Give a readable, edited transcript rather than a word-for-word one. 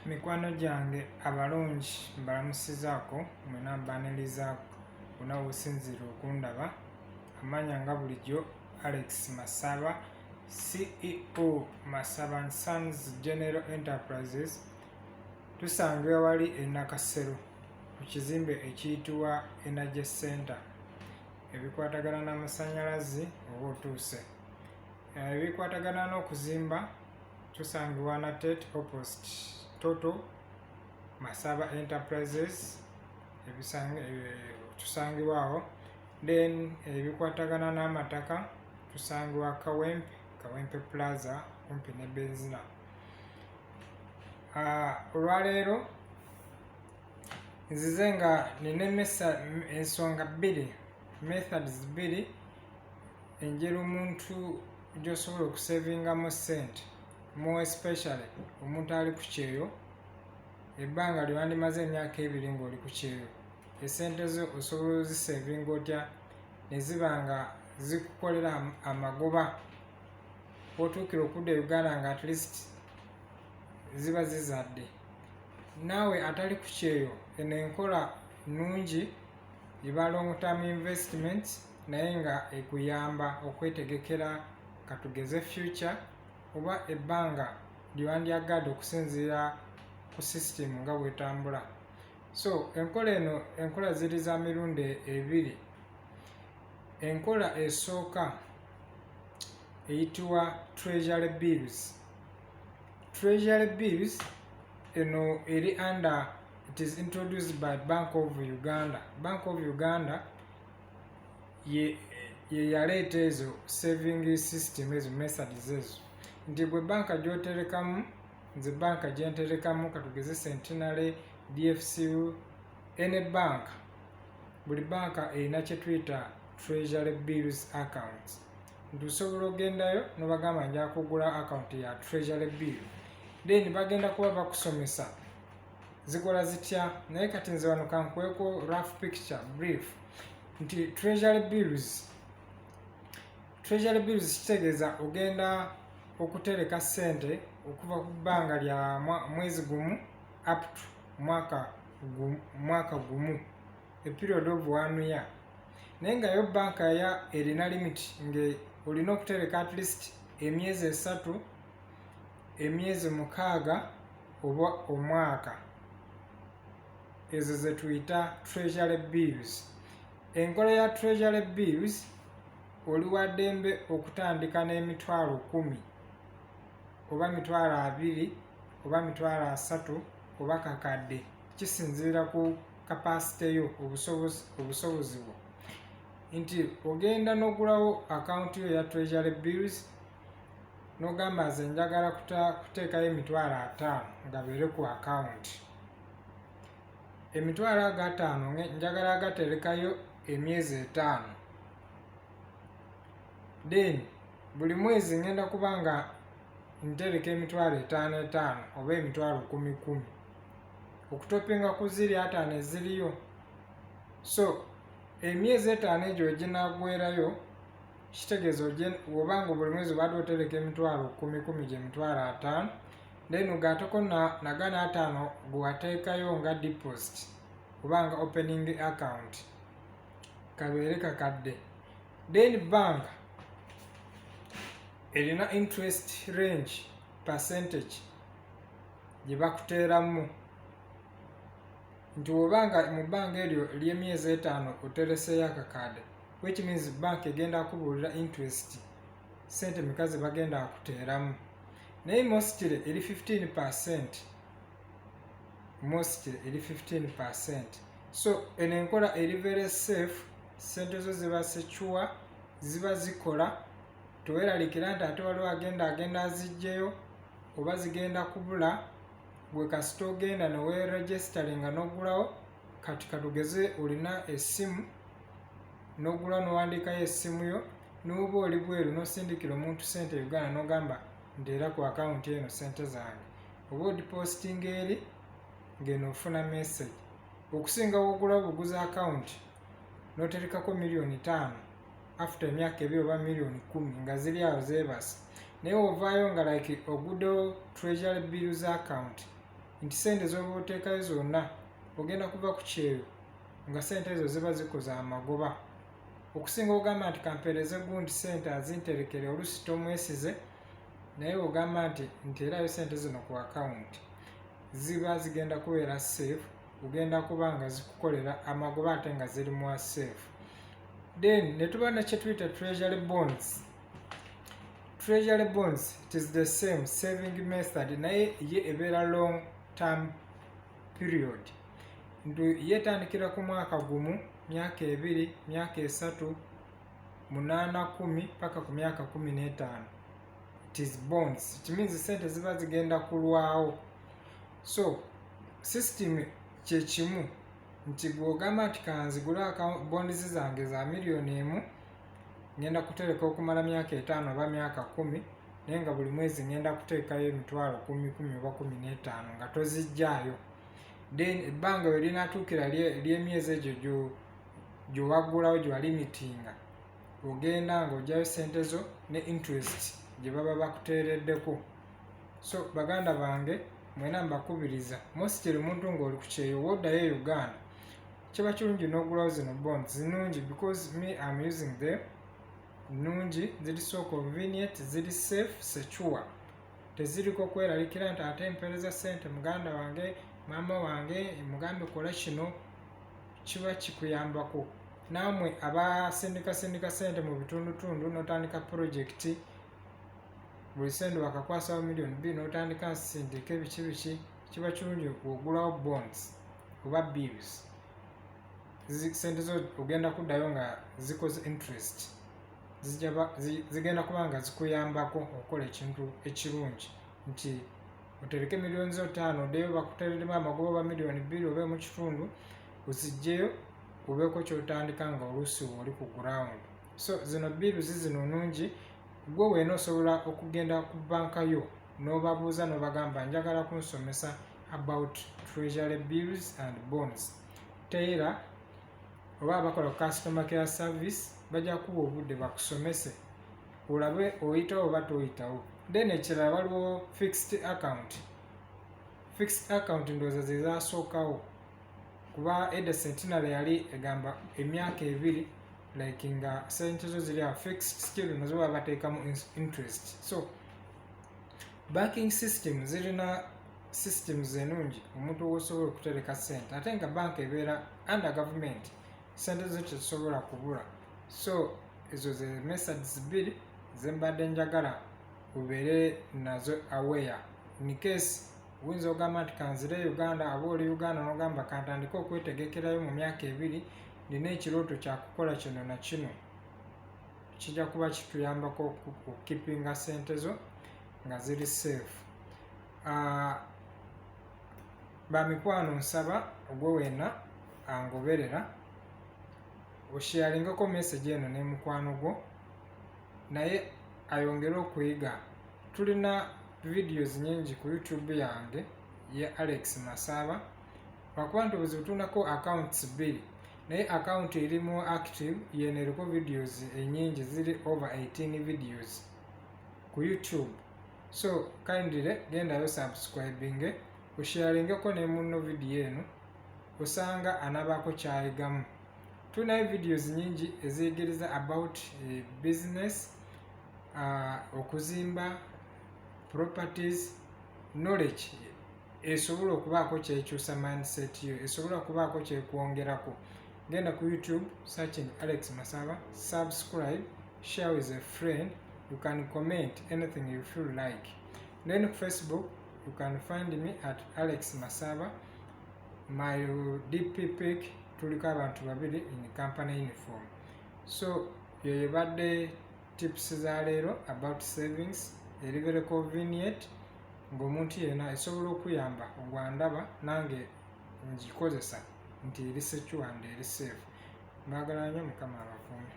Mikwano gyange abalungi mbalamusizaako mwena mbanirizaako bonna obusinzire okundaba. Amanya nga bulijjo Alex Masaba, CEO Masaba and Sons General Enterprises. Tusangibwa wali e Nakasero ku kizimbe ekiyitibwa Energy Center, ebikwatagana n'amasannyalaze oba otuuse. Ebikwatagana n'okuzimba tusangibwa Natet opposite Toto Masaba Enterprises, tusangibwa awo. Then ebikwatagana n'amataka tusangibwa Kawempe Plaza kumpi ne Benzina. Olwaleero nzize nga nina ensonga bbiri, methods bbiri enjera omuntu gy'osobola okusevingamu ssente, more especially omuntu ali ku kyeyo, ebbanga lyewandimaze emyaka 2 ng'oli ku kyeyo. Essente zo osobola ozisevinga otya ne ziba nga zikukolera amagoba otuukira okudda Uganda nga at least ziba zizadde. Naawe atali ku kyeyo, eno enkola nnungi, eba long term investment naye nga ekuyamba okwetegekera katugeze future oba ebbanga lyewandyagadde okusinziira ku system nga bwetambula. So enkola eno, enkola ziri za mirundi ebiri. Enkola esooka eyitibwa treasury bills. Treasury bills eno eri under, it is introduced by Bank of Uganda. Bank of Uganda ye yaleeta ezo saving system, ezo methods ezo, nti gwe banka gy'oterekamu, nze banka gyenterekamu, katugeze Centenary, DFCU, ene banka, buli banka erina kye tuyita treasury bills account. Nti osobola ogendayo n'obagamba nja kugula account ya treasury bill, then bagenda kuba bakusomesa zikola zitya. Naye kati nze wano kankuweeko rough picture, brief, nti treasury bills kitegeeza ogenda okutereka ssente okuva ku bbanga lya mwezi gumu up to mwaka gumu, a period of 1 year. Naye nga yo banka ya erina limit nga olina okutereka at least emyezi 3, emyezi 6 oba omwaka. Ezo ze tuyita treasury bills. Enkola ya treasury bills oli wa ddembe okutandika n'emitwalo 10 oba emitwalo 2 oba emitwalo 3 oba kakadde, kisinziira ku kapasite yo, obusobozi bwo. Nti ogenda n'ogulawo account yo ya treasury bills n'ogamba nze njagala kuteekayo emitwalo 5 gabeere ku account. Emitwalo 5 njagala gaterekayo emyezi 5. Then buli mwezi ngenda kuba nga ntereka emitwalo 5 oba emitwalo 10 okutopinga ku ziri 5 eziriyo. So emyezi 5 egyo eginagwerayo, kitegeeza obanga buli mwezi obadde otereka emitwalo 10 gy'emitwalo 5, then ogaateko na gana 5 gwewateekayo nga deposit oba nga opening account, kabeere kakadde. Then bank erina interest range percentage gye bakuteeramu, nti obanga mu bbanga eryo ly'emyezi 5 otereseeyo akakadde, which means bank egenda kubuulira interest sente meka ze bagenda kuteeramu. Naye mostly eri 15%, mostly eri 15%. So eno enkola eri very safe, sente zo ziba secure, ziba zikola, teweeralikira nti ate waliwo agenda aziggyeyo oba zigenda kubula. Gwe kasita ogenda neweregisteringa n'ogulawo, kati katugeze olina essimu n'ogula n'owandiikayo essimu yo, n'oba oli bweru n'osindikira omuntu sente Uganda n'ogamba nteera ku akawunti eno sente zange, oba odipositinga eri ng'eno ofuna message. Okusinga wogula obuguzi akawunti n'oterekako $5 million after emyaka 2 oba $10 million nga ziri awo zeebase, naye ovaayo nga like oguddewo treasury bills account nti sente z'oba oteekayo zonna ogenda kuva ku kyeyo nga sente ezo ziba zikoza amagoba. Okusinga ogamba nti kampeereze gundi sente azinterekere oluusi tomwesize, naye ogamba nti erayo sente zino ku akawunti ziba zigenda kubeera safe, ogenda kuba nga zikukolera amagoba ate nga ziri mu safe. Then ne tuba ne kye tuyita treasury bonds. Treasury bonds, it is the same saving method, naye ye ebeera long term period. Ndu yetandikira ku mwaka gumu, myaka 2, myaka 3, 8, 10 paka ku myaka 15. It is bonds. It means sente ziba zigenda kulwawo. So system kye kimu nti bw'ogamba nti kanzigula bonds zange za $1,000,000 ngenda kutereka okumala myaka 5 oba myaka 10, naye nga buli mwezi ngenda kuteekayo emitwalo 10 oba 15 nga tozijjaayo. Then ebbanga we linaatuukira ly'emyezi egyo gy'owaggulawo gy'owa limitinga, ogenda ng'ojjayo sente zo ne interest gye baba bakuteereddeko. So baganda bange mwena mbakubiriza, mostly omuntu ng'oli ku kyeyo woddayo e Uganda kiba kirungi n'ogulawo zino bonds. Zinungi because me I'm using them. Nungi, ziri so convenient, ziri safe, secure. Teziriko kweralikira nti ate mpeereza sente muganda wange, maama wange mugambe kola kino, kiba kikuyambako. Naamwe abasindika sente mu bitundutundu n'otandika project, buli sente bakakwasawo $2,000,000 n'otandika nsindika biki, kiba kirungi okugulawo bonds oba bills. Sente zo ogenda kuddayo nga zikoze interest, zigenda kuba nga zikuyambako okukola ekintu ekirungi. Nti otereke millions 5 oddeyo bakuteereremu amagoba oba $2,000,000 obe mu kitundu, ozijjeyo obeeko kyotandika nga oluusi oli ku ground. So zino bills zino nungi, gwe weena osobola okugenda ku banka yo n'obabuuza n'obagamba njagala kunsomesa about treasury bills and bonds. Teera oba abakola customer care service bajja kuwa obudde bakusomese olabe oyitawo oba toyitawo. Then ekirala waliwo fixed account. Fixed account ndowooza ze zaasookawo kuba Eda Centenary yali egamba emyaka 2 like nga sente zo ziri fixed, still nazo baba bateekamu interest. So banking system zirina systems ennungi omuntu w'osobola okutereka sente, ate nga bank ebeera under government, sente zo tezisobola kubula. So ezo ze methods 2 ze mbadde njagala ubeere nazo aware. In case oyinza ogamba nti kanzire Uganda, aba oli Uganda n'ogamba kantandika okwetegekerayo mu myaka 2, nina ekirooto kya kukola kino na kino, kijja kuba kituyambako okukipinga sente zo nga ziri safe. Bamikwano nsaba ogwe weena angoberera osharingako message eno ne mukwano gwo, naye ayongere okuyiga. Tulina videos nyingi ku YouTube yange ya Alex Masaba. Wakuba nti obuzibu tunako accounts 2, naye account erimu active yeneriko videos enyingi, ziri over 18 videos ku YouTube. So kindly gendayo subscribing, osharingeko ne munno video eno, osanga anabako kyayigamu. Tulina videos nyingi eziyigiriza about business, okuzimba, properties, knowledge esobola okubaako kyekyusa mindset yo, esobola okubaako kyekwongerako. Genda ku YouTube, searching Alex Masaba, subscribe, share with a friend, you can comment anything you feel like. Then Facebook, you can find me at Alex Masaba. My DP pic tuliko abantu 2 in company uniform. So yebadde tips za leero about savings, eri very convenient ng'omuntu yenna esobola okuyamba ogwandaba nange ngikozesa nti eri secure and eri safe. Mbagala nnyo, Mukama abakuume.